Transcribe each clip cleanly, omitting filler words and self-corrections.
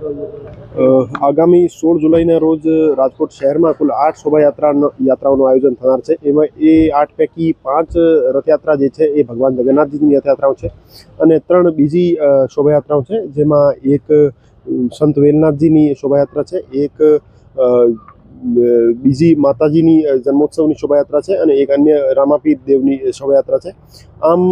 આગામી 16 જુલાઈના રોજ રાજકોટ શહેરમાં કુલ 8 શોભાયાત્રાઓનું આયોજન થનાર છે। એમાં એ 8 પૈકી 5 રથયાત્રા જે છે એ ભગવાન જગન્નાથજીની રથયાત્રાઓ છે અને 3 બીજી શોભાયાત્રાઓ છે, જેમાં એક સંત વેલનાથજીની શોભાયાત્રા છે, એક બીજી માતાજીની જન્મોત્સવની શોભાયાત્રા છે અને એક અન્ય રામાપીર દેવની શોભાયાત્રા છે। આમ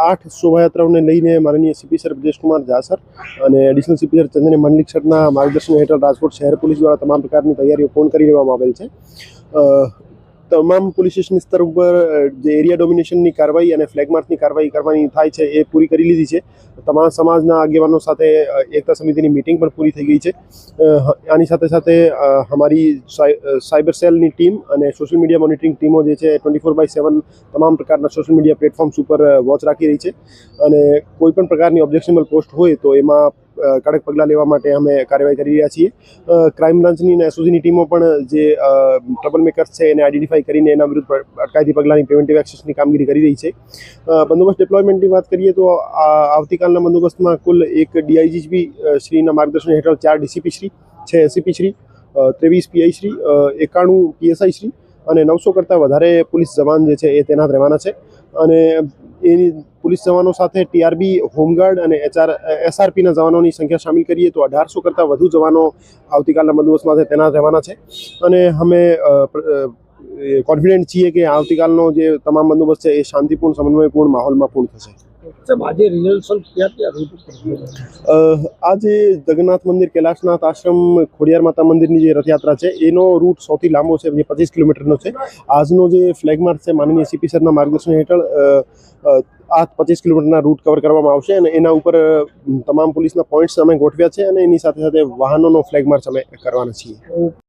8 શોભાયાત્રાઓને લઈને માનનીય CP sir Brajeshkumar Jha sir અને એડિશનલ સીપી સર ચંદન મંડલિક સરના માર્ગદર્શન હેઠળ રાજકોટ શહેર પોલીસ દ્વારા તમામ પ્રકારની તૈયારીઓ પૂર્ણ કરી લેવામાં આવેલ છે। તમામ પોલીસ સ્ટેશન સ્તર ઉપર જે એરિયા ડોમિનેશનની કાર્યવાહી અને ફ્લેગ માર્ચની કાર્યવાહી કરવાની થાય છે એ પૂરી કરી લીધી છે। તમામ સમાજના આગેવાનો સાથે એકતા સમિતિની મીટિંગ પણ પૂરી થઈ ગઈ છે। આની સાથે સાથે અમારી સાયબર સેલની ટીમ અને સોશિયલ મીડિયા મોનિટરિંગ ટીમો જે છે 24/7 તમામ પ્રકારના સોશિયલ મીડિયા પ્લેટફોર્મ્સ ઉપર વોચ રાખી રહી છે અને કોઈ પણ પ્રકારની ઓબ્જેક્શનેબલ પોસ્ટ હોય તો એમાં કડક પગલાં લેવા માટે અમે કાર્યવાહી કરી રહ્યા છીએ। ક્રાઇમ બ્રાન્ચની અને એસઓજીની ટીમો પણ જે ટ્રબલ મેકર્સ છે એને આઈડેન્ટિફાઈ કરીને એના વિરુદ્ધ અટકાયતી પગલાંની પ્રિવેન્ટિવ એક્શન્સની કામગીરી કરી રહી છે। બંદોબસ્ત ડિપ્લોયમેન્ટની વાત કરીએ તો આવતીકાલના બંદોબસ્તમાં કુલ એક ડીઆઈજી શ્રીના માર્ગદર્શન હેઠળ 4 DCP Shri, 6 ACP Shri, 23 PI Shri, 91 PSI Shri અને 900 કરતાં વધારે પોલીસ જવાન જે છે એ તૈનાત રહેવાના છે અને એની પોલીસ જવાનો સાથે ટીઆરબી, હોમગાર્ડ અને એસઆરપીના જવાનોની સંખ્યા શામિલ કરીએ તો 1800 કરતાં વધુ જવાનો આવતીકાલના બંદોબસ્તમાં તૈનાત રહેવાના છે અને અમે કોન્ફિડન્ટ છીએ કે આવતીકાલનો જે તમામ બંદોબસ્ત છે એ શાંતિપૂર્ણ, સમન્વયપૂર્ણ માહોલમાં પૂર્ણ થશે। આજે રિહર્સલ ક્યાં રૂટ ઉપર આજે જગન્નાથ મંદિર, કૈલાશનાથ આશ્રમ, ખોડિયાર માતા મંદિરની જે રથયાત્રા છે એનો રૂટ સૌથી લાંબો છે, જે 25 કિલોમીટરનો છે। આજનો જે ફ્લેગ માર્ચ છે માનનીય સીપી સરના માર્ગદર્શન હેઠળ આ 25 કિલોમીટરના રૂટ કવર કરવામાં આવશે અને એના ઉપર તમામ પોલીસના પોઈન્ટ્સ અમે ગોઠવ્યા છે અને એની સાથે સાથે વાહનોનો ફ્લેગ માર્ચ અમે કરવાના છીએ।